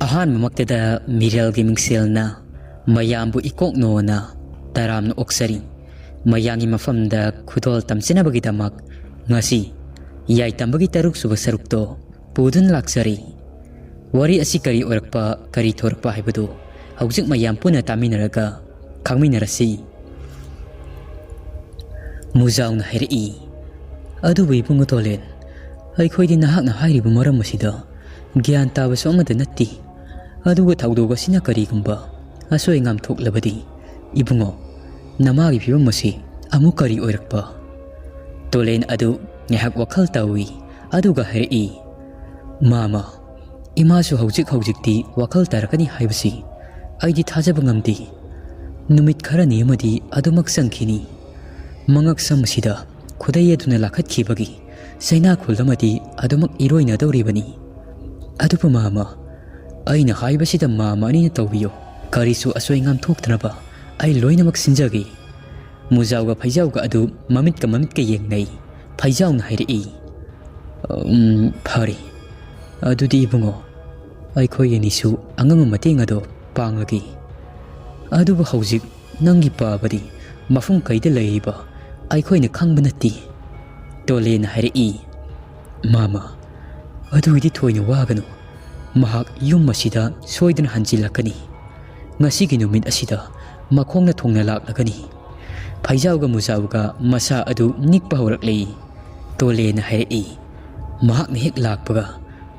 ꯑꯍꯥꯟꯕꯃꯛꯇꯗ ꯃꯤꯔꯦꯜꯒꯤ ꯃꯤꯡꯁꯦꯜꯅ ꯃꯌꯥꯝꯕꯨ ꯏꯀꯣꯛꯅꯣꯅ ꯇꯔꯥꯝꯅ ꯑꯣꯛꯆꯔꯤ꯫ ꯃꯌꯥꯝꯒꯤ ꯃꯐꯝꯗ ꯈꯨꯗꯣꯜ ꯇꯝꯖꯅꯕꯒꯤꯗꯃꯛ ꯉꯁꯤ ꯌꯥꯏꯇꯝꯕꯒꯤ 6ꯁꯨꯕ ꯁꯔꯨꯛꯇꯣ ꯄꯨꯗꯨꯅ ꯂꯥꯛꯆꯔꯤ꯫ ꯋꯥꯔꯤ ꯑꯁꯤ ꯀꯔꯤ ꯑꯣꯏꯔꯛꯄ ꯀꯔꯤ ꯊꯣꯔꯛꯄ ꯍꯥꯏꯕꯗꯨ ꯍꯧꯖꯤꯛ ꯃꯌꯥꯝ ꯄꯨꯟꯅ ꯇꯥꯃꯤꯟꯅꯔꯒ ꯈꯪꯃꯤꯟꯅꯔꯁꯤ꯫ ꯃꯨꯖꯥꯎꯅ ꯍꯥꯏꯔꯛꯏ, "ꯑꯗꯨꯕꯨ ꯏꯕꯨꯡꯉꯣ ꯇꯣꯂꯦꯟ, ꯑꯩꯈꯣꯏꯗꯤ ꯅꯍꯥꯛꯅ ꯍꯥꯏꯔꯤꯕ ꯃꯔꯝ ꯑꯁꯤꯗ ꯒ꯭ꯌꯥꯟ ꯇꯥꯕꯁꯨ ꯑꯃꯠꯇ ꯅꯠꯇꯦ꯫ ꯑꯗꯨꯒ ꯊꯧꯗꯣꯛ ꯑꯁꯤꯅ ꯀꯔꯤꯒꯨꯝꯕ ꯑꯁꯣꯏ ꯑꯉꯥꯝ ꯊꯣꯛꯂꯕꯗꯤ ꯏꯕꯨꯡꯉꯣ ꯅꯃꯥꯒꯤ ꯐꯤꯕꯝ ꯑꯁꯤ ꯑꯃꯨꯛ ꯀꯔꯤ ꯑꯣꯏꯔꯛꯄ?" ꯇꯣꯂꯦꯟ ꯑꯗꯨ ꯉꯥꯏꯍꯥꯛ ꯋꯥꯈꯜ ꯇꯧꯏ ꯑꯗꯨꯒ ꯍꯥꯏꯔꯛꯏ, "ꯃꯥꯃꯥ, ꯏꯃꯥꯁꯨ ꯍꯧꯖꯤꯛꯇꯤ ꯋꯥꯈꯜ ꯇꯥꯔꯛꯀꯅꯤ ꯍꯥꯏꯕꯁꯤ ꯑꯩꯗꯤ ꯊꯥꯖꯕ ꯉꯝꯗꯦ꯫ ꯅꯨꯃꯤꯠ ꯈꯔꯅꯤ ꯑꯃꯗꯤ ꯑꯗꯨꯃꯛ ꯆꯪꯈꯤꯅꯤ꯫ ꯃꯉꯛꯁꯝ ꯑꯁꯤꯗ ꯈꯨꯗꯩ ꯑꯗꯨꯅ ꯂꯥꯈꯠꯈꯤꯕꯒꯤ ꯆꯩꯅꯥꯈꯨꯜ ꯑꯃꯗꯤ ꯑꯗꯨꯃꯛ ꯏꯔꯣꯏꯅꯗꯧꯔꯤꯕꯅꯤ꯫ ꯑꯗꯨꯕꯨ ꯃꯥꯃꯥ, ꯑꯩꯅ ꯍꯥꯏꯕꯁꯤꯗ ꯃꯥꯃꯥ ꯑꯅꯤꯅ ꯇꯧꯕꯤꯌꯨ꯫ ꯀꯔꯤꯁꯨ ꯑꯁꯣꯏ ꯑꯉꯥꯝ ꯊꯣꯛꯇꯅꯕ ꯑꯩ ꯂꯣꯏꯅꯃꯛ ꯁꯤꯟꯖꯒꯦ." ꯃꯨꯖꯥꯎꯒ ꯐꯩꯖꯥꯎꯒ ꯑꯗꯨ ꯃꯃꯤꯠꯀ ꯌꯦꯡꯅꯩ꯫ ꯐꯩꯖꯥꯎꯅ ꯍꯥꯏꯔꯛꯏ, "ꯐꯔꯦ, ꯑꯗꯨꯗꯤ ꯏꯕꯨꯡꯉꯣ ꯑꯩꯈꯣꯏ ꯑꯅꯤꯁꯨ ꯑꯉꯝꯕ ꯃꯇꯦꯡ ꯑꯗꯣ ꯄꯥꯡꯂꯒꯦ꯫ ꯑꯗꯨꯕꯨ ꯍꯧꯖꯤꯛ ꯅꯪꯒꯤ ꯄꯥꯕꯗꯤ ꯃꯐꯝ ꯀꯩꯗ ꯂꯩꯔꯤꯕ ꯑꯩꯈꯣꯏꯅ ꯈꯪꯕ ꯅꯠꯇꯦ." ꯇꯣꯂꯦꯟꯅ ꯍꯥꯏꯔꯛꯏ, "ꯃꯥꯃꯥ, ꯑꯗꯨꯒꯤꯗꯤ ꯊꯣꯏꯅ ꯋꯥꯒꯅꯨ꯫ ꯃꯍꯥꯛ ꯌꯨꯝ ꯑꯁꯤꯗ ꯁꯣꯏꯗꯅ ꯍꯟꯖꯤꯜꯂꯛꯀꯅꯤ꯫ ꯉꯁꯤꯒꯤ ꯅꯨꯃꯤꯠ ꯑꯁꯤꯗ ꯃꯈꯣꯡꯅ ꯊꯨꯡꯅ ꯂꯥꯛꯂꯒꯅꯤ." ꯐꯩꯖꯥꯎꯒ ꯃꯨꯖꯥꯎꯒ ꯃꯁꯥ ꯑꯗꯨ ꯅꯤꯛꯄ ꯍꯧꯔꯛꯂꯤ꯫ ꯇꯣꯂꯦꯟꯅ ꯍꯥꯏꯔꯛꯏ, "ꯃꯍꯥꯛꯅ ꯍꯦꯛ ꯂꯥꯛꯄꯒ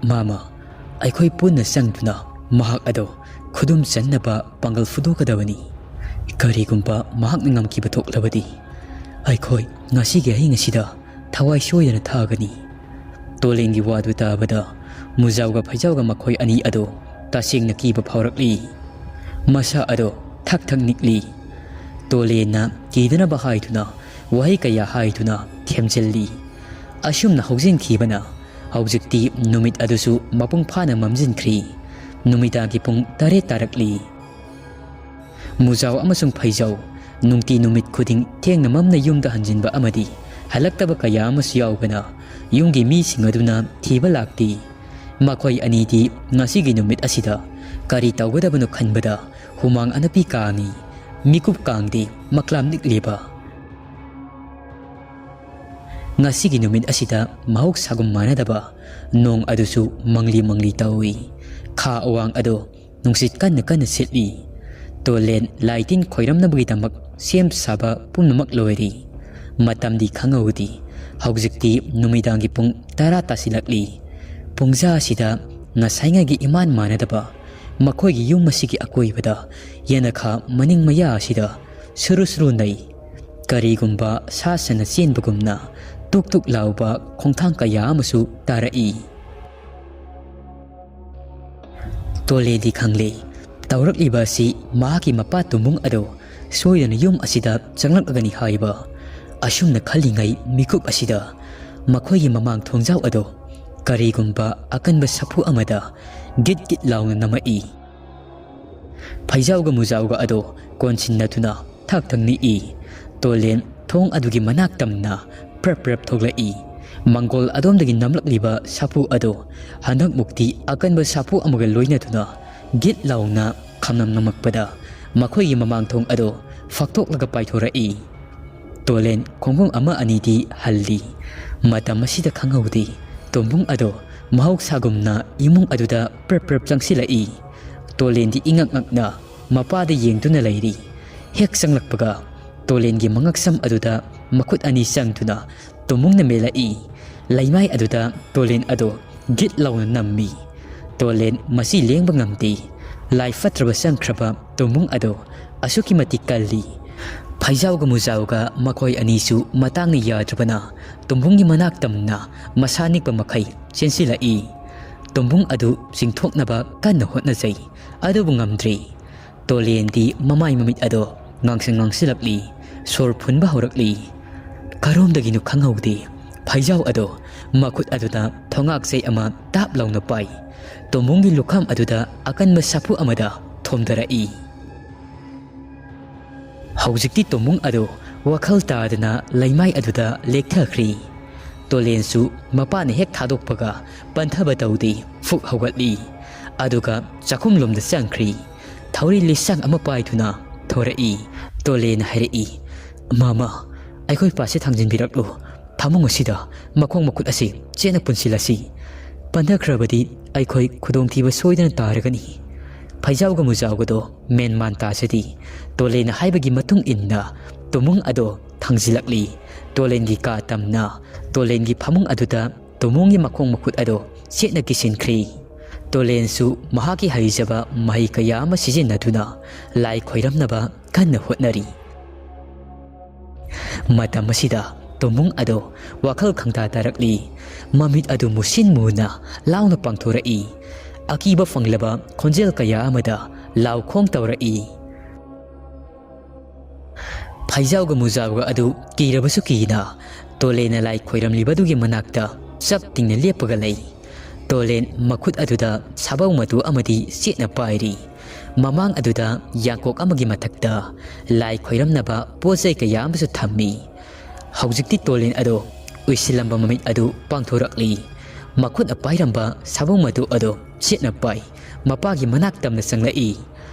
ꯃꯥꯃꯥ ꯑꯩꯈꯣꯏ ꯄꯨꯟꯅ ꯆꯪꯗꯨꯅ ꯃꯍꯥꯛ ꯑꯗꯣ ꯈꯨꯗꯨꯝ ꯆꯟꯅꯕ ꯄꯥꯡꯒꯜ ꯐꯨꯗꯣꯛꯀꯗꯕꯅꯤ꯫ ꯀꯔꯤꯒꯨꯝꯕ ꯃꯍꯥꯛꯅ ꯉꯝꯈꯤꯕ ꯊꯣꯛꯂꯕꯗꯤ ꯑꯩꯈꯣꯏ ꯉꯁꯤꯒꯤ ꯑꯍꯤꯡ ꯑꯁꯤꯗ ꯊꯋꯥꯏ ꯁꯣꯏꯗꯅ ꯊꯥꯒꯅꯤ." ꯇꯣꯂꯦꯟꯒꯤ ꯋꯥꯗꯨ ꯇꯥꯕꯗ ꯃꯨꯖꯥꯎꯒ ꯐꯩꯖꯥꯎꯒ ꯃꯈꯣꯏ ꯑꯅꯤ ꯑꯗꯣ ꯇꯁꯦꯡꯅ ꯀꯤꯕ ꯐꯥꯎꯔꯛꯂꯤ꯫ ꯃꯁꯥ ꯑꯗꯣ ꯊꯛ ꯊꯛ ꯅꯤꯛꯂꯤ꯫ ꯇꯣꯂꯦꯟꯅ ꯀꯤꯗꯅꯕ ꯍꯥꯏꯗꯨꯅ ꯋꯥꯍꯩ ꯀꯌꯥ ꯍꯥꯏꯗꯨꯅ ꯊꯦꯝꯖꯤꯜꯂꯤ꯫ ꯑꯁꯨꯝꯅ ꯍꯧꯖꯤꯟꯈꯤꯕꯅ ꯍꯧꯖꯤꯛꯇꯤ ꯅꯨꯃꯤꯠ ꯑꯗꯨꯁꯨ ꯃꯄꯨꯡ ꯐꯥꯅ ꯃꯝꯖꯤꯟꯈ꯭ꯔꯤ꯫ ꯅꯨꯃꯤꯗꯥꯡꯒꯤ ꯄꯨꯡ 8 ꯇꯥꯔꯛꯂꯤ꯫ ꯃꯨꯖꯥꯎ ꯑꯃꯁꯨꯡ ꯐꯩꯖꯥꯎ ꯅꯨꯡꯇꯤ ꯅꯨꯃꯤꯠ ꯈꯨꯗꯤꯡ ꯊꯦꯡꯅ ꯃꯝꯅ ꯌꯨꯝꯗ ꯍꯟꯖꯤꯟꯕ ꯑꯃꯗꯤ ꯍꯜꯂꯛꯇꯕ ꯀꯌꯥ ꯑꯃꯁꯨ ꯌꯥꯎꯕꯅ ꯌꯨꯝꯒꯤ ꯃꯤꯁꯤꯡ ꯑꯗꯨꯅ ꯊꯤꯕ ꯂꯥꯛꯇꯦ꯫ ꯃꯈꯣꯏ ꯑꯅꯤꯗꯤ ꯉꯁꯤꯒꯤ ꯅꯨꯃꯤꯠ ꯑꯁꯤꯗ ꯀꯔꯤ ꯇꯧꯒꯗꯕꯅꯣ ꯈꯟꯕꯗ ꯍꯨꯃꯥꯡ ꯑꯅꯞꯄꯤ ꯀꯥꯡꯏ꯫ ꯃꯤꯀꯨꯞ ꯀꯥꯡꯗꯦ ꯃꯛꯂꯥꯝ ꯅꯤꯛꯂꯤꯕ꯫ ꯉꯁꯤꯒꯤ ꯅꯨꯃꯤꯠ ꯑꯁꯤꯗ ꯃꯍꯧꯁꯥꯒꯨꯝ ꯃꯥꯟꯅꯗꯕ ꯅꯣꯡ ꯑꯗꯨꯁꯨ ꯃꯪꯂꯤ ꯇꯧꯏ꯫ ꯈꯥ ꯑꯋꯥꯡ ꯑꯗꯣ ꯅꯨꯡꯁꯤꯠ ꯀꯟꯅ ꯁꯤꯠꯂꯤ꯫ ꯇꯣꯂꯦꯟ ꯂꯥꯏꯇꯤꯟ ꯈꯣꯏꯔꯝꯅꯕꯒꯤꯗꯃꯛ ꯁꯦꯝ ꯁꯥꯕ ꯄꯨꯝꯅꯃꯛ ꯂꯣꯏꯔꯤ꯫ ꯃꯇꯝꯗꯤ ꯈꯪꯍꯧꯗꯦ꯫ ꯍꯧꯖꯤꯛꯇꯤ ꯅꯨꯃꯤꯗꯥꯡꯒꯤ ꯄꯨꯡ 10 ꯇꯥꯁꯤꯜꯂꯛꯂꯤ꯫ ꯄꯨꯡꯖꯥ ꯑꯁꯤꯗ ꯉꯁꯥꯏꯉꯩꯒꯤ ꯏꯃꯥꯟ ꯃꯥꯟꯅꯗꯕ ꯃꯈꯣꯏꯒꯤ ꯌꯨꯝ ꯑꯁꯤꯒꯤ ꯑꯀꯣꯏꯕꯗ ꯌꯦꯅꯈꯥ ꯃꯅꯤꯡ ꯃꯌꯥ ꯑꯁꯤꯗ ꯁꯨꯔꯨ ꯅꯩ꯫ ꯀꯔꯤꯒꯨꯝꯕ ꯁꯥ ꯁꯟꯅ ꯆꯦꯟꯕꯒꯨꯝꯅ ꯇꯨꯛ ꯇꯨꯛ ꯂꯥꯎꯕ ꯈꯣꯡꯊꯥꯡ ꯀꯌꯥ ꯑꯃꯁꯨ ꯇꯥꯔꯛꯏ꯫ ꯇꯣꯂꯦꯟꯗꯤ ꯈꯪꯂꯦ ꯇꯧꯔꯛꯂꯤꯕ ꯑꯁꯤ ꯃꯍꯥꯛꯀꯤ ꯃꯄꯥ ꯇꯨꯝꯕꯨꯡ ꯑꯗꯣ ꯁꯣꯏꯗꯅ ꯌꯨꯝ ꯑꯁꯤꯗ ꯆꯪꯂꯛꯂꯒꯅꯤ ꯍꯥꯏꯕ꯫ ꯑꯁꯨꯝꯅ ꯈꯜꯂꯤꯉꯩ ꯃꯤꯀꯨꯞ ꯑꯁꯤꯗ ꯃꯈꯣꯏꯒꯤ ꯃꯃꯥꯡ ꯊꯣꯡꯖꯥꯎ ꯑꯗꯣ ꯀꯔꯤꯒꯨꯝꯕ ꯑꯀꯟꯕ ꯁꯥꯐꯨ ꯑꯃꯗ ꯒꯤꯠ ꯂꯥꯎꯅ ꯅꯝꯃꯛꯏ꯫ ꯐꯩꯖꯥꯎꯒ ꯃꯨꯖꯥꯎꯒ ꯑꯗꯣ ꯀꯣꯟꯁꯤꯟꯅꯗꯨꯅ ꯊꯛ ꯊꯛ ꯅꯤꯛꯏ꯫ ꯇꯣꯂꯦꯟ ꯊꯣꯡ ꯑꯗꯨꯒꯤ ꯃꯅꯥꯛ ꯇꯝꯅ ꯄ꯭ꯔꯞ ꯊꯣꯛꯂꯛꯏ꯫ ꯃꯪꯒꯣꯜ ꯑꯗꯣꯝꯗꯒꯤ ꯅꯝꯂꯛꯂꯤꯕ ꯁꯥꯐꯨ ꯑꯗꯣ ꯍꯟꯗꯛꯃꯨꯛꯇꯤ ꯑꯀꯟꯕ ꯁꯥꯐꯨ ꯑꯃꯒ ꯂꯣꯏꯅꯗꯨꯅ ꯒꯤꯠ ꯂꯥꯎꯅ ꯅꯝꯃꯛꯄꯗ ꯃꯈꯣꯏꯒꯤ ꯃꯃꯥꯡꯊꯣꯡ ꯑꯗꯣ ꯐꯛꯇꯣꯛꯂꯒ ꯄꯥꯏꯊꯣꯔꯛꯏ꯫ ꯇꯣꯂꯦꯟ ꯈꯣꯡꯐꯝ ꯑꯃ ꯑꯅꯤꯗꯤ ꯍꯜꯂꯤ꯫ ꯃꯇꯝ ꯑꯁꯤꯗ ꯈꯪꯍꯧꯗꯦ ꯇꯨꯝꯕꯨꯡ ꯑꯗꯣ ꯃꯍꯧꯁꯥꯒꯨꯝꯅ ꯏꯃꯨꯡ ꯑꯗꯨꯗ ꯄ꯭ꯔꯞ ꯆꯪꯁꯤꯜꯂꯛꯏ꯫ ꯇꯣꯂꯦꯟꯗꯤ ꯏꯉꯛ ꯉꯛꯅ ꯃꯄꯥꯗ ꯌꯦꯡꯗꯨꯅ ꯂꯩꯔꯤ꯫ ꯍꯦꯛ ꯆꯪꯂꯛꯄꯒ ꯇꯣꯂꯦꯟꯒꯤ ꯃꯉꯛꯁꯝ ꯑꯗꯨꯗ ꯃꯈꯨꯠ ꯑꯅꯤ ꯆꯪꯗꯨꯅ ꯇꯨꯝꯕꯨꯡꯅ ꯃꯦꯜꯂꯛꯏ꯫ ꯂꯩꯃꯥꯏ ꯑꯗꯨꯗ ꯇꯣꯂꯦꯟ ꯑꯗꯣ ꯒꯤꯠ ꯂꯥꯎꯅ ꯅꯝꯃꯤ꯫ ꯇꯣꯂꯦꯟ ꯃꯁꯤ ꯂꯦꯡꯕ ꯉꯝꯗꯦ꯫ ꯂꯥꯏ ꯐꯠꯇ꯭ꯔꯕ ꯆꯪꯈ꯭ꯔꯕ ꯇꯨꯝꯕꯨꯡ ꯑꯗꯣ ꯑꯁꯨꯛꯀꯤ ꯃꯇꯤꯛ ꯀꯜꯂꯤ꯫ ꯐꯩꯖꯥꯎꯒ ꯃꯨꯖꯥꯎꯒ ꯃꯈꯣꯏ ꯑꯅꯤꯁꯨ ꯃꯇꯥꯡꯅ ꯌꯥꯗ꯭ꯔꯕꯅ ꯇꯨꯝꯕꯨꯡꯒꯤ ꯃꯅꯥꯛ ꯇꯝꯅ ꯃꯁꯥ ꯅꯤꯛꯄ ꯃꯈꯩ ꯆꯦꯟꯁꯤꯜꯂꯛꯏ꯫ ꯇꯨꯝꯕꯨꯡ ꯑꯗꯨ ꯆꯤꯡꯊꯣꯛꯅꯕ ꯀꯟꯅ ꯍꯣꯠꯅꯖꯩ ꯑꯗꯨꯕꯨ ꯉꯝꯗ꯭ꯔꯤ꯫ ꯇꯣꯂꯦꯟꯗꯤ ꯃꯃꯥꯏ ꯃꯃꯤꯠ ꯑꯗꯣ ꯉꯥꯡꯁꯤꯜꯂꯛꯂꯤ꯫ ꯁꯣꯔ ꯐꯨꯟꯕ ꯍꯧꯔꯛꯂꯤ꯫ ꯀꯔꯣꯝꯗꯒꯤꯅꯣ ꯈꯪꯍꯧꯗꯦ ꯐꯩꯖꯥꯎ ꯑꯗꯣ ꯃꯈꯨꯠ ꯑꯗꯨꯗ ꯊꯣꯉꯥꯛꯆꯩ ꯑꯃ ꯇꯥꯞ ꯂꯥꯎꯅ ꯄꯥꯏ꯫ ꯇꯨꯝꯕꯨꯡꯒꯤ ꯂꯨꯈꯝ ꯑꯗꯨꯗ ꯑꯀꯟꯕ ꯁꯥꯐꯨ ꯑꯃꯗ ꯊꯣꯝꯗꯔꯛꯏ꯫ ꯍꯧꯖꯤꯛꯇꯤ ꯇꯨꯝꯕꯨꯡ ꯑꯗꯣ ꯋꯥꯈꯜ ꯇꯥꯗꯅ ꯂꯩꯃꯥꯏ ꯑꯗꯨꯗ ꯂꯦꯛꯊꯈ꯭ꯔꯤ꯫ ꯇꯣꯂꯦꯟꯁꯨ ꯃꯄꯥꯅ ꯍꯦꯛ ꯊꯥꯗꯣꯛꯄꯒ ꯄꯟꯊꯕ ꯇꯧꯗꯦ ꯐꯨꯛ ꯍꯧꯒꯠꯂꯤ꯫ ꯑꯗꯨꯒ ꯆꯥꯛꯈꯨꯝꯂꯣꯝꯗ ꯆꯪꯈ꯭ꯔꯤ ꯊꯧꯔꯤ ꯂꯤꯁꯥꯡ ꯑꯃ ꯄꯥꯏꯗꯨꯅ ꯊꯣꯔꯛꯏ ꯇꯣꯂꯦꯅ ꯍꯥꯏꯔꯛꯏ ꯃꯥꯃꯥ ꯑꯩꯈꯣꯏ ꯄꯥꯁꯦ ꯊꯥꯡꯖꯤꯟꯕꯤꯔꯛꯂꯨ ꯐꯃꯨꯡ ꯑꯁꯤꯗ ꯃꯈꯣꯡ ꯃꯈꯨꯠ ꯑꯁꯤ ꯆꯦꯠꯅ ꯄꯨꯟꯁꯤꯜꯂꯁꯤ ꯄꯟꯊꯈ꯭ꯔꯕꯗꯤ ꯑꯩꯈꯣꯏ ꯈꯨꯗꯣꯡꯊꯤꯕ ꯁꯣꯏꯗꯅ ꯇꯥꯔꯒꯅꯤ ꯐꯩꯖꯥꯎꯒ ꯃꯨꯖꯥꯎꯒꯗꯣ ꯃꯦꯟꯃꯥꯟ ꯇꯥꯖꯗꯤ ꯇꯣꯂꯦꯅ ꯍꯥꯏꯕꯒꯤ ꯃꯇꯨꯡ ꯏꯟꯅ ꯇꯨꯃꯨꯡ ꯑꯗꯣ ꯊꯥꯡꯖꯤꯜꯂꯛꯂꯤ ꯇꯣꯂꯦꯟꯒꯤ ꯀꯥ ꯇꯝꯅ ꯇꯣꯂꯦꯟꯒꯤ ꯐꯃꯨꯡ ꯑꯗꯨꯗ ꯇꯨꯃꯨꯡꯒꯤ ꯃꯈꯣꯡ ꯃꯈꯨꯠ ꯑꯗꯣ ꯆꯦꯠꯅ ꯀꯤꯁꯤꯟꯈ꯭ꯔꯤ ꯇꯣꯂꯦꯟꯁꯨ ꯃꯍꯥꯛꯀꯤ ꯍꯩꯖꯕ ꯃꯍꯩ ꯀꯌꯥ ꯑꯃ ꯁꯤꯖꯤꯟꯅꯗꯨꯅ ꯂꯥꯏ ꯈꯣꯏꯔꯝꯅꯕ ꯀꯟꯅ ꯍꯣꯠꯅꯔꯤ ꯃꯇꯝ ꯑꯁꯤꯗ ꯇꯨꯃꯨꯡ ꯑꯗꯣ ꯋꯥꯈꯜ ꯈꯪꯇꯥ ꯇꯥꯔꯛꯂꯤ ꯃꯃꯤꯠ ꯑꯗꯨ ꯃꯨꯁꯤꯟ ꯃꯨꯅ ꯂꯥꯎꯅ ꯄꯥꯡꯊꯣꯔꯛꯏ ꯑꯀꯤꯕ ꯐꯪꯂꯕ ꯈꯣꯟꯖꯦꯜ ꯀꯌꯥ ꯑꯃꯗ ꯂꯥꯎꯈꯣꯡ ꯇꯧꯔꯛꯏ ꯐꯩꯖꯥꯎꯒ ꯃꯨꯖꯥꯎꯒ ꯑꯗꯨ ꯀꯤꯔꯕꯁꯨ ꯀꯤꯅ ꯇꯣꯂꯦꯟꯅ ꯂꯥꯏ ꯈꯣꯏꯔꯝꯂꯤꯕꯗꯨꯒꯤ ꯃꯅꯥꯛꯇ ꯆꯞ ꯇꯤꯡꯅ ꯂꯦꯞꯄꯒ ꯂꯩ ꯇꯣꯂꯦꯟ ꯃꯈꯨꯠ ꯑꯗꯨꯗ ꯁꯥꯕꯧ ꯃꯇꯨ ꯑꯃꯗꯤ ꯆꯦꯠꯅ ꯄꯥꯏꯔꯤ ꯃꯃꯥꯡ ꯑꯗꯨꯗ ꯌꯥꯡꯀꯣꯛ ꯑꯃꯒꯤ ꯃꯊꯛꯇ ꯂꯥꯏ ꯈꯣꯏꯔꯝꯅꯕ ꯄꯣꯠꯆꯩ ꯀꯌꯥ ꯑꯃꯁꯨ ꯊꯝꯃꯤ ꯍꯧꯖꯤꯛꯇꯤ ꯇꯣꯂꯦꯟ ꯑꯗꯣ ꯎꯏꯁꯤꯜꯂꯝꯕ ꯃꯃꯤꯠ ꯑꯗꯨ ꯄꯥꯡꯊꯣꯔꯛꯂꯤ ꯃꯈꯨꯠꯅ ꯄꯥꯏꯔꯝꯕ ꯁꯥꯕꯧ ꯃꯇꯨ ꯑꯗꯣ ꯆꯦꯠꯅ ꯄꯥꯏ ꯃꯄꯥꯒꯤ ꯃꯅꯥꯛ ꯇꯝꯅ ꯆꯪꯂꯛꯏ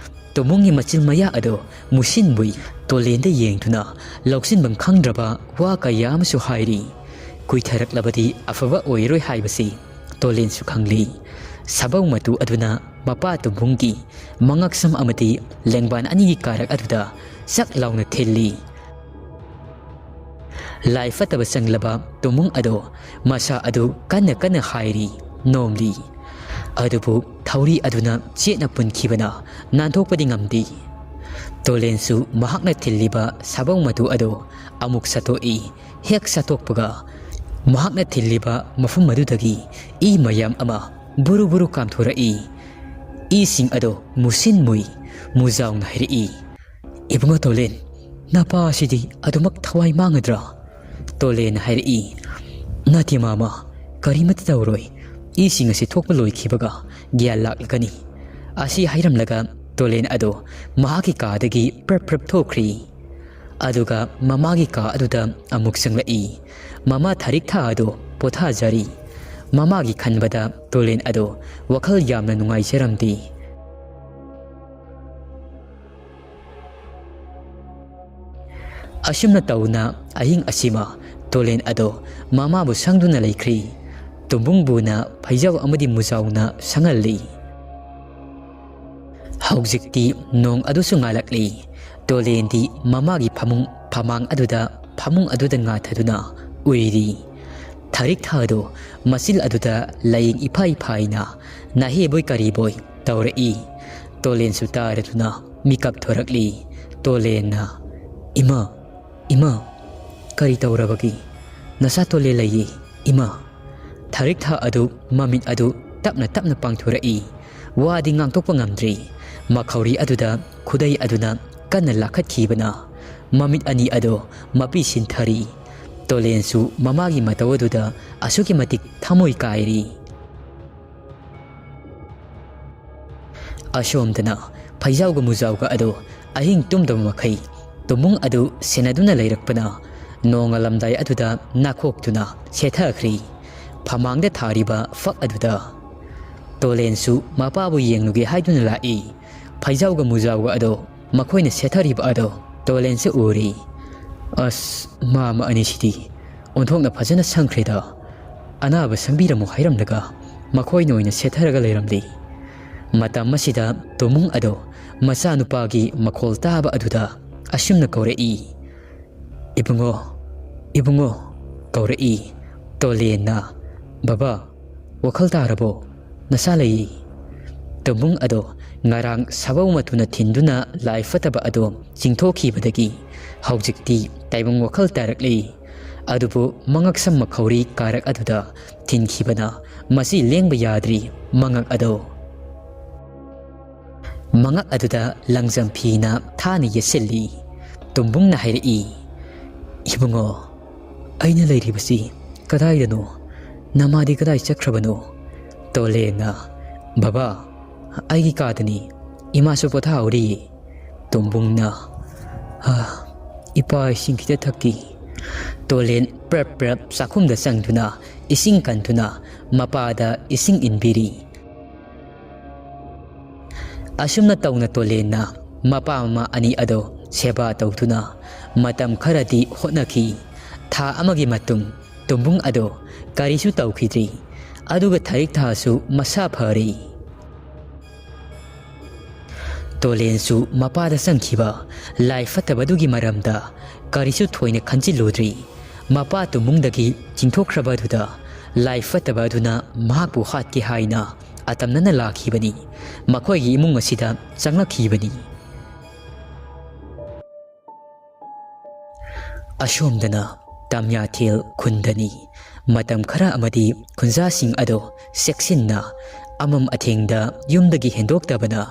ꯇꯨꯃꯨꯡꯒꯤ ꯃꯆꯤꯜ ꯃꯌꯥ ꯑꯗꯣ ꯃꯨꯁꯤꯟꯕꯨꯏ ꯇꯣꯂꯦꯟꯗ ꯌꯦꯡꯗꯨꯅ ꯂꯧꯁꯤꯟꯐꯝ ꯈꯪꯗ꯭ꯔꯕ ꯋꯥ ꯀꯌꯥ ꯑꯃꯁꯨ ꯍꯥꯏꯔꯤ ꯀꯨꯏꯊꯔꯛꯂꯕꯗꯤ ꯑꯐꯕ ꯑꯣꯏꯔꯣꯏ ꯍꯥꯏꯕꯁꯤ ꯇꯣꯂꯦꯟꯁꯨ ꯈꯪꯂꯤ ꯁꯥꯕꯧ ꯃꯇꯨ ꯑꯗꯨꯅ ꯃꯄꯥ ꯇꯨꯃꯨꯡꯒꯤ ꯃꯉꯛꯁꯝ ꯑꯃꯗꯤ ꯂꯦꯡꯕꯥꯟ ꯑꯅꯤꯒꯤ ꯀꯥꯔꯛ ꯑꯗꯨꯗ ꯆꯛ ꯂꯥꯎꯅ ꯊꯤꯜꯂꯤ ꯂꯥꯏ ꯐꯠꯇꯕ ꯆꯪꯂꯕ ꯇꯨꯃꯨꯡ ꯑꯗꯣ ꯃꯁꯥ ꯑꯗꯨ ꯀꯟꯅ ꯀꯟꯅ ꯍꯥꯏꯔꯤ ꯅꯣꯝꯂꯤ ꯑꯗꯨꯕꯨ ꯊꯧꯔꯤ ꯑꯗꯨꯅ ꯆꯦꯠꯅ ꯄꯨꯟꯈꯤꯕꯅ ꯅꯥꯟꯊꯣꯛꯄꯗꯤ ꯉꯝꯗꯦ ꯇꯣꯂꯦꯟꯁꯨ ꯃꯍꯥꯛꯅ ꯊꯤꯜꯂꯤꯕ ꯁꯥꯕꯧ ꯃꯇꯨ ꯑꯗꯣ ꯑꯃꯨꯛ ꯁꯠꯇꯣꯛꯏ ꯍꯦꯛ ꯁꯠꯇꯣꯛꯄꯒ ꯃꯍꯥꯛꯅ ꯊꯤꯜꯂꯤꯕ ꯃꯐꯝ ꯑꯗꯨꯗꯒꯤ ꯏ ꯃꯌꯥꯝ ꯑꯃ ꯕꯨꯔꯨ ꯕꯨꯔꯨ ꯀꯥꯝꯊꯣꯔꯛꯏ ꯏꯁꯤꯡ ꯑꯗꯣ ꯃꯨꯁꯤꯟ ꯃꯨꯏ ꯃꯨꯖꯥꯎꯅ ꯍꯥꯏꯔꯛꯏ ꯏꯕꯨꯡꯉꯣ ꯇꯣꯂꯦꯟ ꯅꯄꯥ ꯑꯁꯤꯗꯤ ꯑꯗꯨꯃꯛ ꯊꯋꯥꯏ ꯃꯥꯡꯒꯗ꯭ꯔꯥ ꯇꯣꯂꯦꯟ ꯍꯥꯏꯔꯛꯏ ꯅꯠꯇꯦ ꯃꯥꯃꯥ ꯀꯔꯤꯃꯠꯇ ꯇꯧꯔꯣꯏ ꯏꯁꯤꯡ ꯑꯁꯤ ꯊꯣꯛꯄ ꯂꯣꯏꯈꯤꯕꯒ ꯒ꯭ꯌꯥꯟ ꯂꯥꯛꯂꯒꯅꯤ ꯑꯁꯤ ꯍꯥꯏꯔꯝꯂꯒ ꯇꯣꯂꯦꯟ ꯑꯗꯣ ꯃꯍꯥꯛꯀꯤ ꯀꯥꯗꯒꯤ ꯄ꯭ꯔꯞ ꯄ꯭ꯔꯞ ꯊꯣꯛꯈ꯭ꯔꯤ ꯑꯗꯨꯒ ꯃꯃꯥꯒꯤ ꯀꯥ ꯑꯗꯨꯗ ꯑꯃꯨꯛ ꯆꯪꯂꯛꯏ ꯃꯃꯥ ꯊꯥꯔꯤꯛ ꯊꯥ ꯑꯗꯣ ꯄꯣꯊꯥꯖꯔꯤ ꯃꯃꯥꯒꯤ ꯈꯟꯕꯗ ꯇꯣꯂꯦꯟ ꯑꯗꯣ ꯋꯥꯈꯜ ꯌꯥꯝꯅ ꯅꯨꯡꯉꯥꯏꯖꯔꯝꯗꯦ ꯑꯁꯨꯝꯅ ꯇꯧꯅ ꯑꯍꯤꯡ ꯑꯁꯤꯃ ꯇꯣꯂꯦꯟ ꯑꯗꯣ ꯃꯃꯥꯕꯨ ꯁꯪꯗꯨꯅ ꯂꯩꯈ꯭ꯔꯤ ꯇꯨꯝꯕꯨꯡꯕꯨꯅ ꯐꯩꯖꯥꯎ ꯑꯃꯗꯤ ꯃꯨꯖꯥꯎꯅ ꯁꯪꯍꯜꯂꯤ ꯍꯧꯖꯤꯛꯇꯤ ꯅꯣꯡ ꯑꯗꯨꯁꯨ ꯉꯥꯜꯂꯛꯂꯤ ꯇꯣꯂꯦꯟꯗꯤ ꯃꯃꯥꯒꯤ ꯐꯃꯥꯡ ꯑꯗꯨꯗ ꯐꯃꯨꯡ ꯑꯗꯨꯗ ꯉꯥꯊꯗꯨꯅ ꯎꯏꯔꯤ ꯊꯥꯔꯤꯛ ꯊꯥꯗꯣ ꯃꯆꯤꯜ ꯑꯗꯨꯗ ꯂꯥꯏꯌꯦꯡ ꯏꯐꯥꯏ ꯐꯥꯏꯅ ꯅꯥꯍꯦꯕꯣꯏ ꯀꯔꯤꯕꯣꯏ ꯇꯧꯔꯛꯏ ꯇꯣꯂꯦꯟꯁꯨ ꯇꯥꯔꯗꯨꯅ ꯃꯤꯀꯞ ꯊꯣꯔꯛꯂꯤ ꯇꯣꯂꯦꯟꯅ ꯏꯃꯥ ꯏꯃꯥ ꯀꯔꯤ ꯇꯧꯔꯕꯒꯦ ꯅꯁꯥ ꯇꯣꯂꯦꯟ ꯂꯩꯌꯦ ꯏꯃꯥ ꯊꯥꯔꯤꯛ ꯊꯥ ꯑꯗꯨ ꯃꯃꯤꯠ ꯑꯗꯨ ꯇꯞꯅ ꯇꯞꯅ ꯄꯥꯡꯊꯣꯔꯛꯏ ꯋꯥꯗꯤ ꯉꯥꯡꯊꯣꯛꯄ ꯉꯝꯗ꯭ꯔꯤ ꯃꯈꯧꯔꯤ ꯑꯗꯨꯗ ꯈꯨꯗꯩ ꯑꯗꯨꯅ ꯀꯟꯅ ꯂꯥꯈꯠꯈꯤꯕꯅ ꯃꯃꯤꯠ ꯑꯅꯤ ꯑꯗꯣ ꯃꯄꯤ ꯁꯤꯟꯊꯔꯤ ꯇꯣꯂꯦꯟꯁꯨ ꯃꯃꯥꯒꯤ ꯃꯇꯧ ꯑꯗꯨꯗ ꯑꯁꯨꯛꯀꯤ ꯃꯇꯤꯛ ꯊꯃꯣꯏ ꯀꯥꯏꯔꯤ ꯑꯁꯣꯝꯗꯅ ꯐꯩꯖꯥꯎꯒ ꯃꯨꯖꯥꯎꯒ ꯑꯗꯣ ꯑꯍꯤꯡ ꯇꯨꯝꯗꯕ ꯃꯈꯩ ꯇꯨꯃꯨꯡ ꯑꯗꯨ ꯁꯦꯟꯅꯗꯨꯅ ꯂꯩꯔꯛꯄꯅ ꯅꯣꯡꯉꯥꯜꯂꯝꯗꯥꯏ ꯑꯗꯨꯗ ꯅꯥꯈꯣꯛꯇꯨꯅ ꯁꯦꯊꯈ꯭ꯔꯤ ꯐꯃꯥꯡꯗ ꯊꯥꯔꯤꯕ ꯐꯛ ꯑꯗꯨꯗ ꯇꯣꯂꯦꯟꯁꯨ ꯃꯄꯥꯕꯨ ꯌꯦꯡꯂꯨꯒꯦ ꯍꯥꯏꯗꯨꯅ ꯂꯥꯛꯏ ꯐꯩꯖꯥꯎꯒ ꯃꯨꯖꯥꯎꯒ ꯑꯗꯣ ꯃꯈꯣꯏꯅ ꯁꯦꯊꯔꯤꯕ ꯑꯗꯣ ꯇꯣꯂꯦꯟꯁꯨ ꯎꯔꯤ ꯑꯁ ꯃꯥꯃ ꯑꯅꯤꯁꯤꯗꯤ ꯑꯣꯟꯊꯣꯛꯅ ꯐꯖꯅ ꯁꯪꯈ꯭ꯔꯦꯗ ꯑꯅꯥꯕ ꯁꯪꯕꯤꯔꯝꯃꯨ ꯍꯥꯏꯔꯝꯂꯒ ꯃꯈꯣꯏꯅ ꯑꯣꯏꯅ ꯁꯦꯊꯔꯒ ꯂꯩꯔꯝꯂꯤ ꯃꯇꯝ ꯑꯁꯤꯗ ꯇꯨꯃꯨꯡ ꯑꯗꯣ ꯃꯆꯥꯅꯨꯄꯥꯒꯤ ꯃꯈꯣꯜ ꯇꯥꯕ ꯑꯗꯨꯗ ꯑꯁꯨꯝꯅ ꯀꯧꯔꯛꯏ ꯏꯕꯨꯡꯉꯣ ꯏꯕꯨꯡꯉꯣ ꯀꯧꯔꯛꯏ ꯇꯣꯂꯦꯟꯅ ꯕꯕꯥ ꯋꯥꯈꯜ ꯇꯥꯔꯕꯣ ꯅꯁꯥ ꯂꯩꯌꯦ ꯇꯨꯃꯨꯡ ꯑꯗꯣ ꯉꯔꯥꯡ ꯁꯥꯕꯧ ꯃꯇꯨꯅ ꯊꯤꯟꯗꯨꯅ ꯂꯥꯏ ꯐꯠꯇꯕ ꯑꯗꯣ ꯆꯤꯡꯊꯣꯛꯈꯤꯕꯗꯒꯤ ꯍꯧꯖꯤꯛꯇꯤ ꯇꯥꯏꯕꯪ ꯋꯥꯈꯜ ꯇꯥꯔꯛꯂꯤ ꯑꯗꯨꯕꯨ ꯃꯉꯛꯁꯝ ꯃꯈꯧꯔꯤ ꯀꯥꯔꯛ ꯑꯗꯨꯗ ꯊꯤꯟꯈꯤꯕꯅ ꯃꯁꯤ ꯂꯦꯡꯕ ꯌꯥꯗ꯭ꯔꯤ ꯃꯉꯛ ꯑꯗꯣ ꯃꯉꯛ ꯑꯗꯨꯗ ꯂꯪꯖꯝ ꯐꯤꯅ ꯊꯥꯅ ꯌꯦꯠꯁꯤꯜꯂꯤ ꯇꯨꯝꯕꯨꯡꯅ ꯍꯥꯏꯔꯛꯏ ꯏꯕꯨꯡꯉꯣ ꯑꯩꯅ ꯂꯩꯔꯤꯕꯁꯤ ꯀꯗꯥꯏꯗꯅꯣ ꯅꯃꯥꯗꯤ ꯀꯗꯥꯏ ꯆꯠꯈ꯭ꯔꯕꯅꯣ ꯇꯣꯂꯦꯟꯅ ꯕꯕꯥ ꯑꯩꯒꯤ ꯀꯥꯗꯅꯤ ꯏꯃꯥꯁꯨ ꯄꯣꯊꯥꯍꯧꯔꯤꯌꯦ ꯇꯨꯝꯕꯨꯡꯅ ꯏꯄꯥ ꯏꯁꯤꯡ ꯈꯤꯇ ꯊꯛꯈꯤ ꯇꯣꯂꯦꯟ ꯄ꯭ꯔꯞ ꯄ꯭ꯔꯞ ꯆꯥꯛꯈꯨꯝꯗ ꯆꯪꯗꯨꯅ ꯏꯁꯤꯡ ꯀꯟꯗꯨꯅ ꯃꯄꯥꯗ ꯏꯁꯤꯡ ꯏꯟꯕꯤꯔꯤ ꯑꯁꯨꯝꯅ ꯇꯧꯅ ꯇꯣꯂꯦꯟꯅ ꯃꯄꯥ ꯃꯃꯥ ꯑꯅꯤ ꯑꯗꯣ ꯁꯦꯕꯥ ꯇꯧꯗꯨꯅ ꯃꯇꯝ ꯈꯔꯗꯤ ꯍꯣꯠꯅꯈꯤ꯫ ꯊꯥ ꯑꯃꯒꯤ ꯃꯇꯨꯡ ꯇꯨꯝꯕꯨꯡ ꯑꯗꯣ ꯀꯔꯤꯁꯨ ꯇꯧꯈꯤꯗ꯭ꯔꯤ, ꯑꯗꯨꯒ ꯊꯥꯔꯤꯛ ꯊꯥꯁꯨ ꯃꯁꯥ ꯐꯔꯤ꯫ ꯇꯣꯂꯦꯟꯁꯨ ꯃꯄꯥꯗ ꯆꯪꯈꯤꯕ ꯂꯥꯏ ꯐꯠꯇꯕꯗꯨꯒꯤ ꯃꯔꯝꯗ ꯀꯔꯤꯁꯨ ꯊꯣꯏꯅ ꯈꯟꯖꯤꯜꯂꯨꯗ꯭ꯔꯤ꯫ ꯃꯄꯥ ꯇꯨꯝꯕꯨꯡꯗꯒꯤ ꯆꯤꯡꯊꯣꯛꯈ꯭ꯔꯕ ꯑꯗꯨꯗ ꯂꯥꯏ ꯐꯠꯇꯕ ꯑꯗꯨꯅ ꯃꯍꯥꯛꯄꯨ ꯍꯥꯠꯀꯦ ꯍꯥꯏꯅ ꯑꯇꯝꯅꯅ ꯂꯥꯛꯈꯤꯕꯅꯤ꯫ ꯃꯈꯣꯏꯒꯤ ꯏꯃꯨꯡ ꯑꯁꯤꯗ ꯆꯪꯂꯛꯈꯤꯕꯅꯤ꯫ ꯑꯁꯣꯝꯗꯅ ꯇꯝꯌꯥꯊꯦꯜ ꯈꯨꯟꯗꯅꯤ꯫ ꯃꯇꯝ ꯈꯔ ꯑꯃꯗꯤ ꯈꯨꯟꯖꯥꯁꯤꯡ ꯑꯗꯣ ꯆꯦꯛꯁꯤꯟꯅ ꯑꯃꯝ ꯑꯊꯦꯡꯗ ꯌꯨꯝꯗꯒꯤ ꯍꯦꯟꯗꯣꯛꯇꯕꯅ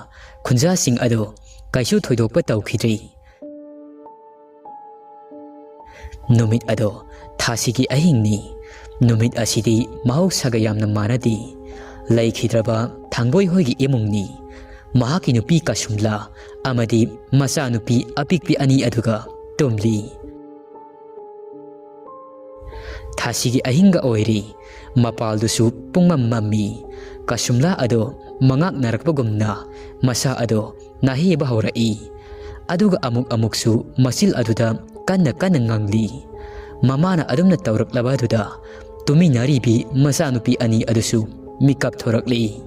ꯈꯨꯟꯖꯥꯁꯤꯡ ꯑꯗꯣ ꯀꯩꯁꯨ ꯊꯣꯏꯗꯣꯛꯄ ꯇꯧꯈꯤꯗ꯭ꯔꯤ꯫ ꯅꯨꯃꯤꯠ ꯑꯗꯣ ꯊꯥꯁꯤꯒꯤ ꯑꯍꯤꯡꯅꯤ꯫ ꯅꯨꯃꯤꯠ ꯑꯁꯤꯗꯤ ꯃꯍꯧꯁꯥꯒ ꯌꯥꯝꯅ ꯃꯥꯟꯅꯗꯦ꯫ ꯂꯩꯈꯤꯗ꯭ꯔꯕ ꯊꯥꯡꯕꯣꯏ ꯍꯣꯏꯒꯤ ꯏꯃꯨꯡꯅꯤ꯫ ꯃꯍꯥꯛꯀꯤ ꯅꯨꯄꯤ ꯀꯁꯨꯝꯂꯥ ꯑꯃꯗꯤ ꯃꯆꯥꯅꯨꯄꯤ ꯑꯄꯤꯛꯄꯤ ꯑꯅꯤ ꯑꯗꯨꯒ ꯇꯨꯝꯂꯤ꯫ ꯊꯥꯁꯤꯒꯤ ꯑꯍꯤꯡꯒ ꯑꯣꯏꯔꯤ꯫ ꯃꯄꯥꯜꯗꯨꯁꯨ ꯄꯨꯡꯃꯝ ꯃꯝꯃꯤ꯫ ꯀꯁꯨꯝꯂꯥ ꯑꯗꯣ ꯃꯉꯥꯛꯅꯔꯛꯄꯒꯨꯝꯅ ꯃꯁꯥ ꯑꯗꯣ ꯅꯥꯍꯦꯕ ꯍꯧꯔꯛꯏ꯫ ꯑꯗꯨꯒ ꯑꯃꯨꯛꯁꯨ ꯃꯆꯤꯜ ꯑꯗꯨꯗ ꯀꯟꯅ ꯉꯪꯂꯤ꯫ ꯃꯃꯥꯅ ꯑꯗꯨꯝꯅ ꯇꯧꯔꯛꯂꯕ ꯑꯗꯨꯗ ꯇꯨꯃꯤꯟꯅꯔꯤꯕꯤ ꯃꯆꯥꯅꯨꯄꯤ ꯑꯅꯤ ꯑꯗꯨꯁꯨ ꯃꯤꯀꯞ ꯊꯣꯔꯛꯂꯤ꯫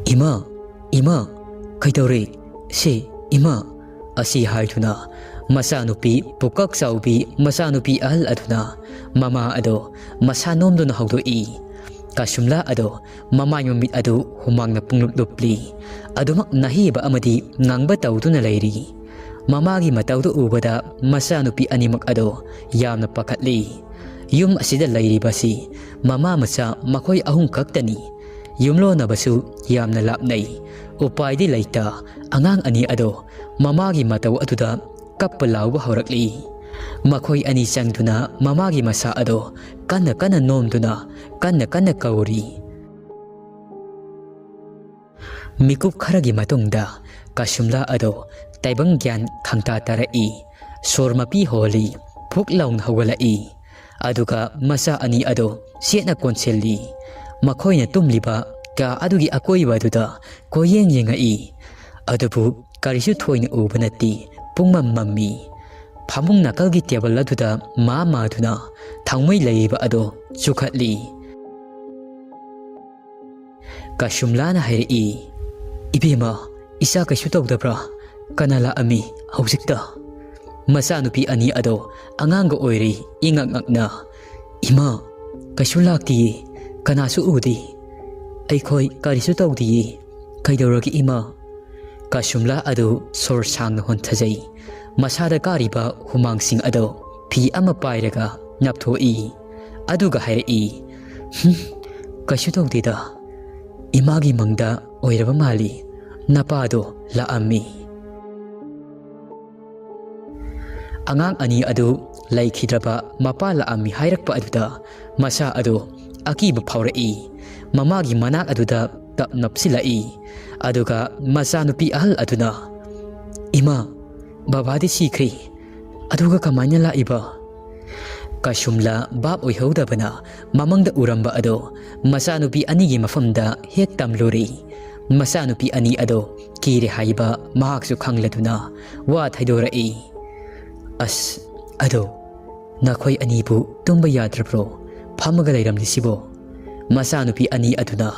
"ꯏꯃꯥ, ꯏꯃꯥ, ꯀꯩꯗꯧꯔꯦ? ꯁꯦ ꯏꯃꯥ" ꯑꯁꯤ ꯍꯥꯏꯗꯨꯅ ꯃꯆꯥꯅꯨꯄꯤ ꯄꯨꯀꯛ ꯆꯥꯎꯕꯤ ꯃꯆꯥꯅꯨꯄꯤ ꯑꯍꯜ ꯑꯗꯨꯅ ꯃꯃꯥ ꯑꯗꯣ ꯃꯁꯥ ꯅꯣꯝꯗꯨꯅ ꯍꯧꯗꯣꯛꯏ꯫ ꯀꯁꯨꯝꯂꯥ ꯑꯗꯣ ꯃꯃꯥꯏ ꯃꯃꯤꯠ ꯑꯗꯨ ꯍꯨꯃꯥꯡꯅ ꯄꯨꯡꯂꯨꯞ ꯂꯨꯞꯂꯤ꯫ ꯑꯗꯨꯃꯛ ꯅꯥꯍꯦꯕ ꯑꯃꯗꯤ ꯉꯥꯡꯕ ꯇꯧꯗꯨꯅ ꯂꯩꯔꯤ꯫ ꯃꯃꯥꯒꯤ ꯃꯇꯧꯗꯨ ꯎꯕꯗ ꯃꯆꯥꯅꯨꯄꯤ ꯑꯅꯤꯃꯛ ꯑꯗꯣ ꯌꯥꯝꯅ ꯄꯥꯈꯠꯂꯤ꯫ ꯌꯨꯝ ꯑꯁꯤꯗ ꯂꯩꯔꯤꯕꯁꯤ ꯃꯃꯥ ꯃꯆꯥ ꯃꯈꯣꯏ ꯑꯍꯨꯝ ꯈꯛꯇꯅꯤ꯫ ꯌꯨꯝꯂꯣꯟꯅꯕꯁꯨ ꯌꯥꯝꯅ ꯂꯥꯞꯅꯩ꯫ ꯎꯄꯥꯏꯗꯤ ꯂꯩꯇ ꯑꯉꯥꯡ ꯑꯅꯤ ꯑꯗꯣ ꯃꯃꯥꯒꯤ ꯃꯇꯧ ꯑꯗꯨꯗ ꯀꯞꯄ ꯂꯥꯎꯕ ꯍꯧꯔꯛꯂꯤ꯫ ꯃꯈꯣꯏ ꯑꯅꯤ ꯆꯪꯗꯨꯅ ꯃꯃꯥꯒꯤ ꯃꯁꯥ ꯑꯗꯣ ꯀꯟꯅ ꯅꯣꯝꯗꯨꯅ ꯀꯟꯅ ꯀꯧꯔꯤ꯫ ꯃꯤꯀꯨꯞ ꯈꯔꯒꯤ ꯃꯇꯨꯡꯗ ꯀꯁꯨꯝꯂꯥ ꯑꯗꯣ ꯇꯥꯏꯕꯪ ꯒ꯭ꯌꯥꯟ ꯈꯪꯇꯥ ꯇꯥꯔꯛꯏ꯫ ꯁꯣꯔ ꯃꯄꯤ ꯍꯣꯜꯂꯤ꯫ ꯐꯨꯛ ꯂꯥꯎꯅ ꯍꯧꯒꯠꯂꯛꯏ꯫ ꯑꯗꯨꯒ ꯃꯆꯥ ꯑꯅꯤ ꯑꯗꯣ ꯆꯦꯠꯅ ꯀꯣꯟꯁꯤꯜꯂꯤ꯫ ꯃꯈꯣꯏꯅ ꯇꯨꯝꯂꯤꯕ ꯀꯥ ꯑꯗꯨꯒꯤ ꯑꯀꯣꯏꯕ ꯑꯗꯨꯗ ꯀꯣꯏꯌꯦꯡ ꯌꯦꯡꯉꯛꯏ꯫ ꯑꯗꯨꯕꯨ ꯀꯔꯤꯁꯨ ꯊꯣꯏꯅ ꯎꯕ ꯅꯠꯇꯦ꯫ ꯄꯨꯡꯃꯝ ꯃꯝꯃꯤ꯫ ꯐꯃꯨꯡ ꯅꯥꯀꯜꯒꯤ ꯇꯦꯕꯜ ꯑꯗꯨꯗ ꯃꯥꯗꯨꯅ ꯊꯥꯎꯃꯩ ꯂꯩꯔꯤꯕ ꯑꯗꯣ ꯆꯨꯈꯠꯂꯤ꯫ ꯀꯁꯨꯝꯂꯥꯅ ꯍꯥꯏꯔꯛꯏ, "ꯏꯕꯦꯝꯃ, ꯏꯆꯥ ꯀꯩꯁꯨ ꯇꯧꯗꯕ꯭ꯔꯥ? ꯀꯅꯥ ꯂꯥꯛꯑꯝꯃꯤ ꯍꯧꯖꯤꯛꯇ?" ꯃꯆꯥꯅꯨꯄꯤ ꯑꯅꯤ ꯑꯗꯣ ꯑꯉꯥꯡꯒ ꯑꯣꯏꯔꯤ ꯏꯉꯛ ꯉꯛꯅ, "ꯏꯃꯥ, ꯀꯩꯁꯨ ꯂꯥꯛꯇꯤꯌꯦ, ꯀꯅꯥꯁꯨ ꯎꯗꯦ, ꯑꯩꯈꯣꯏ ꯀꯔꯤꯁꯨ ꯇꯧꯗꯤꯌꯦ, ꯀꯩꯗꯧꯔꯒꯦ ꯏꯃꯥ?" ꯀꯁꯨꯝꯂꯥ ꯑꯗꯨ ꯁꯣꯔ ꯁꯥꯡꯅ ꯍꯣꯟꯊꯖꯩ꯫ ꯃꯁꯥꯗ ꯀꯥꯔꯤꯕ ꯍꯨꯃꯥꯡꯁꯤꯡ ꯑꯗꯣ ꯐꯤ ꯑꯃ ꯄꯥꯏꯔꯒ ꯅꯞꯊꯣꯛꯏ꯫ ꯑꯗꯨꯒ ꯍꯥꯏꯔꯛꯏ, "ꯀꯩꯁꯨ ꯇꯧꯗꯦꯗ, ꯏꯃꯥꯒꯤ ꯃꯪꯗ ꯑꯣꯏꯔꯕ ꯃꯥꯜꯂꯤ, ꯅꯄꯥꯗꯣ ꯂꯥꯛꯑꯝꯃꯤ." ꯑꯉꯥꯡ ꯑꯅꯤ ꯑꯗꯨ ꯂꯩꯈꯤꯗ꯭ꯔꯕ ꯃꯄꯥ ꯂꯥꯛꯑꯝꯃꯤ ꯍꯥꯏꯔꯛꯄ ꯑꯗꯨꯗ ꯃꯁꯥ ꯑꯗꯣ ꯑꯀꯤꯕ ꯐꯥꯎꯔꯛꯏ꯫ ꯃꯃꯥꯒꯤ ꯃꯅꯥꯛ ꯑꯗꯨꯗ ꯇꯞ ꯅꯞꯁꯤꯜꯂꯛꯏ꯫ ꯑꯗꯨꯒ ꯃꯆꯥꯅꯨꯄꯤ ꯑꯍꯜ ꯑꯗꯨꯅ, "ꯏꯃꯥ, ꯕꯕꯥꯗꯤ ꯁꯤꯈ꯭ꯔꯦ, ꯑꯗꯨꯒ ꯀꯃꯥꯏꯅ ꯂꯥꯛꯏꯕ?" ꯀꯁꯨꯝꯂꯥ ꯚꯥꯞ ꯑꯣꯏꯍꯧꯗꯕꯅ ꯃꯃꯪꯗ ꯎꯔꯝꯕ ꯑꯗꯣ ꯃꯆꯥꯅꯨꯄꯤ ꯑꯅꯤꯒꯤ ꯃꯐꯝꯗ ꯍꯦꯛ ꯇꯝꯂꯨꯔꯤ꯫ ꯃꯆꯥꯅꯨꯄꯤ ꯑꯅꯤ ꯑꯗꯣ ꯀꯤꯔꯦ ꯍꯥꯏꯕ ꯃꯍꯥꯛꯁꯨ ꯈꯪꯂꯗꯨꯅ ꯋꯥ ꯊꯩꯗꯣꯔꯛꯏ, "ꯑꯁ, ꯑꯗꯣ ꯅꯈꯣꯏ ꯑꯅꯤꯕꯨ ꯇꯨꯝꯕ ꯌꯥꯗ꯭ꯔꯕ꯭ꯔꯣ ꯐꯝꯃꯒ ꯂꯩꯔꯝꯂꯤꯁꯤꯕꯣ?" ꯃꯆꯥꯅꯨꯄꯤ ꯑꯅꯤ ꯑꯗꯨꯅ,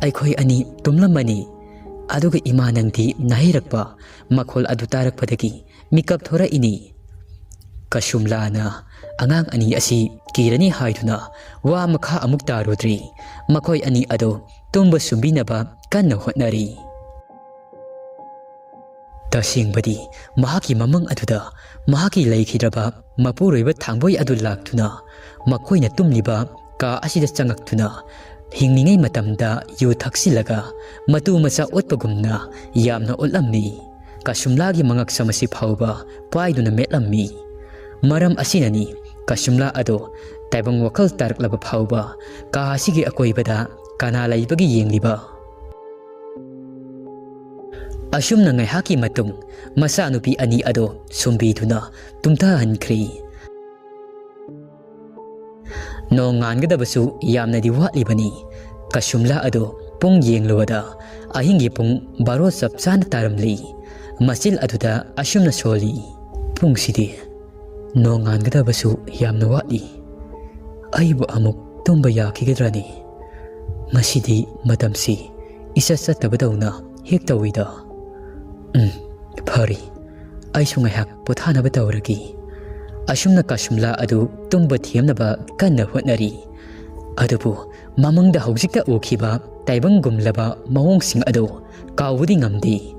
"ꯑꯩꯈꯣꯏ ꯑꯅꯤ ꯇꯨꯝꯂꯝꯕꯅꯤ, ꯑꯗꯨꯒ ꯏꯃꯥ ꯅꯪꯗꯤ ꯅꯥꯍꯩꯔꯛꯄ ꯃꯈꯣꯜ ꯑꯗꯨ ꯇꯥꯔꯛꯄꯗꯒꯤ ꯃꯤꯀꯞ ꯊꯣꯔꯛꯏꯅꯤ." ꯀꯁꯨꯝꯂꯥꯅ ꯑꯉꯥꯡ ꯑꯅꯤ ꯑꯁꯤ ꯀꯤꯔꯅꯤ ꯍꯥꯏꯗꯨꯅ ꯋꯥ ꯃꯈꯥ ꯑꯃꯨꯛ ꯇꯥꯔꯨꯗ꯭ꯔꯤ꯫ ꯃꯈꯣꯏ ꯑꯅꯤ ꯑꯗꯣ ꯇꯨꯝꯕ ꯁꯨꯝꯕꯤꯅꯕ ꯀꯟꯅ ꯍꯣꯠꯅꯔꯤ꯫ ꯇꯁꯦꯡꯕꯗꯤ ꯃꯍꯥꯛꯀꯤ ꯃꯃꯪ ꯑꯗꯨꯗ ꯃꯍꯥꯛꯀꯤ ꯂꯩꯈꯤꯗ꯭ꯔꯕ ꯃꯄꯨꯔꯣꯏꯕ ꯊꯥꯡꯕꯣꯏ ꯑꯗꯨ ꯂꯥꯛꯇꯨꯅ ꯃꯈꯣꯏꯅ ꯇꯨꯝꯂꯤꯕ ꯀꯥ ꯑꯁꯤꯗ ꯆꯪꯉꯛꯇꯨꯅ ꯍꯤꯡꯂꯤꯉꯩ ꯃꯇꯝꯗ ꯌꯨ ꯊꯛꯆꯤꯜꯂꯒ ꯃꯇꯨ ꯃꯆꯥ ꯑꯣꯠꯄꯒꯨꯝꯅ ꯌꯥꯝꯅ ꯑꯣꯠꯂꯝꯃꯤ꯫ ꯀꯁꯨꯝꯂꯥꯒꯤ ꯃꯉꯛꯁꯝ ꯑꯁꯤ ꯐꯥꯎꯕ ꯄꯥꯏꯗꯨꯅ ꯃꯦꯠꯂꯝꯃꯤ꯫ ꯃꯔꯝ ꯑꯁꯤꯅꯅꯤ ꯀꯁꯨꯝꯂꯥ ꯑꯗꯣ ꯇꯥꯏꯕꯪ ꯋꯥꯈꯜ ꯇꯥꯔꯛꯂꯕ ꯐꯥꯎꯕ ꯀꯥ ꯑꯁꯤꯒꯤ ꯑꯀꯣꯏꯕꯗ ꯀꯅꯥ ꯂꯩꯕꯒꯤ ꯌꯦꯡꯂꯤꯕ꯫ ꯑꯁꯨꯝꯅ ꯉꯥꯏꯍꯥꯛꯀꯤ ꯃꯇꯨꯡ ꯃꯆꯥꯅꯨꯄꯤ ꯑꯅꯤ ꯑꯗꯣ ꯁꯨꯝꯕꯤꯗꯨꯅ ꯇꯨꯝꯊꯍꯟꯈ꯭ꯔꯤ꯫ ꯅꯣꯡ ꯉꯥꯟꯒꯗꯕꯁꯨ ꯌꯥꯝꯅꯗꯤ ꯋꯥꯠꯂꯤꯕꯅꯤ꯫ kasumla ado pung yengluwada ahingi pung baro chap chana taramli masil aduda asumna soli pung sidi nongan gadabasu yamna wali aibu amuk tumba yakigadrani masidi matamsi isa satabadawna hektawida phari aisu ngahak pothanaba tawragi asumna kasumla adu tumba thiamnaba kanna hotnari adubu mamangda hojikta ukhiba taibangumlaba mawong sing ado kawudi ngamdi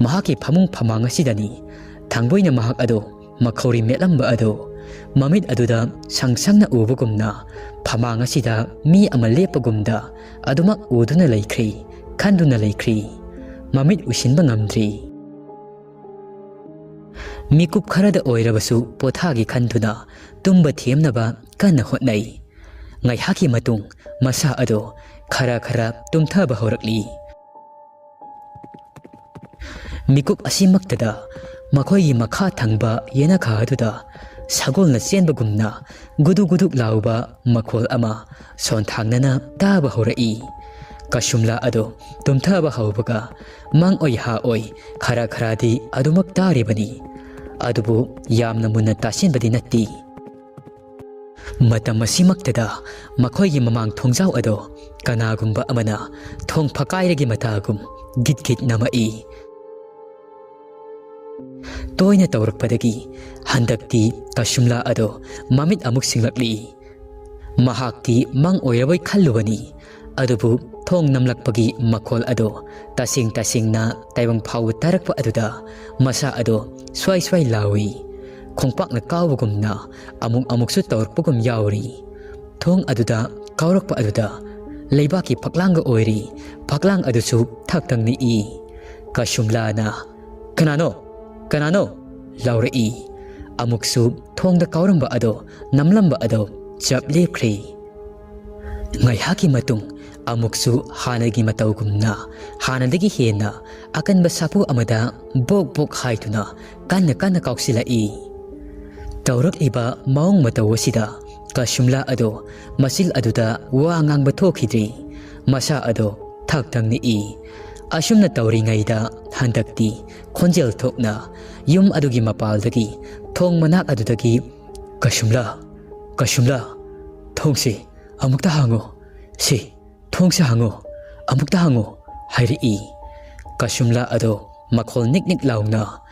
mahaki phamung phamang asidani thangboina mahak ado makhori melamba ado mamit aduda sangsangna ubugumna phamang asida mi ama lepagumda adumak uduna laikhri khanduna laikhri mamit usinba ngamdri mikup kharada oirabasu pothagi khanduna tumba thiamnaba kanna hotnai ngai haki matung masa ado khara khara tumthaba horakli mikup asimaktada makhoi makha thangba yena kha aduda sagolna chenbagumna gudu gudu lauba makhol ama son thangnana taba horai kasumla ado tumthaba haubaga mang oi ha oi khara khara di adumak taribani adubu yamna munna tasinbadi natti matam asimaktada makhoigi mamang thongjau ado kanagumba amana thong phakairagi matagum git git namai toina tawrakpadagi handakti kasumla ado mamit amuk singlakli mahakti mang oirabai khallubani adubu thong namlakpagi makhol ado tasing tasingna taibang phau tarakpa aduda masa ado swai swai lawi khongpakna kawbagumna amuk amuksu tawrpugum yauri thong aduda kawrakpa aduda leibaki phaklanga oiri phaklang adusu thaktangni i kasumla na kanano laurei amuksu thongda kawramba ado namlamba ado chap lepkhri ngai haki matung amuksu hanagi matawgumna hanadagi hena akanba sapu amada bok bok haituna kanna kanna kausilai tawrak iba maung matawasida kasumla ado masil aduda wa ngang bathokidri masa ado thaktangni i asumna tawri ngaida handakti khonjel thokna yum adugi mapaldagi thong manak adudagi kasumla thongse amukta hango si thongse hango amukta hango hairi i kasumla ado makhol nik nik launa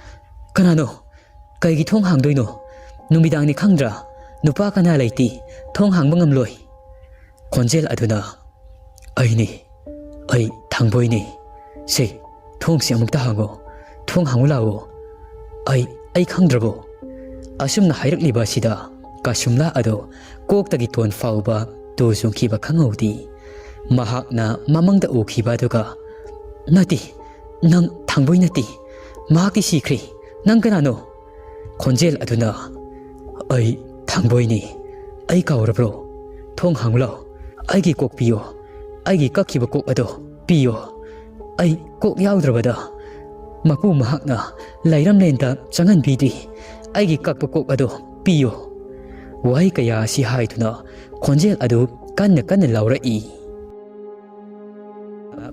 kanano kaigi thong hangdoino numidangni khangra nupa kana laiti thong hangba ngamloi khonjel aduna ai thangboini se thongse amukta hango thong hangulawo ai khangdrabo asumna hairakliba sida kasumla ado koktagi ton fauba tu sungkhiba khangodi mahakna mamangda ukhiba duga nati nang thangboi nati mahaki sikhri nang kanano khonjel aduna ai thangboini ai kaurabro thong hanglo aigi kok piyo aigi kakhiba kok ado piyo ai kok yaudrabada mapu mahakna lairam lenta changan bidi aigi kakpa kok ado piyo wai kaya si haituna khonjel adu kanna kanna laurai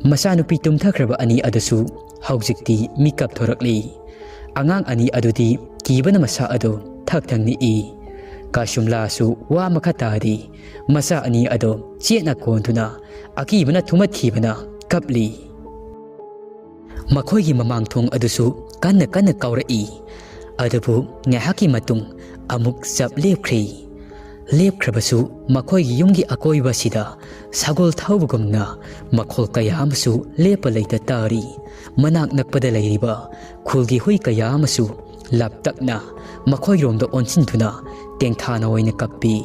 masanupi tumthakraba ani adasu haujikti mikap thorakli angang ani adudi kibana masa ado thakthangni i kasumla su wa makhatadi masa ani ado chena kontuna akibana thumathibana kapli makhoigi mamang thong adusu kanna kanna kaurai adubu ngahaki matung amuk chap lepkhrabasu makhoigi yumgi akoiba sida sagol thawbugumna makhol kaya amasu lepa leita tari manak nakpada leiriba khulgi hui kaya amasu laptakna makhoi romda onchintuna tengthana oina kappi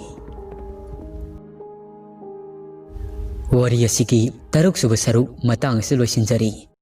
wari asigi taruk suba saruk matang se loisinjari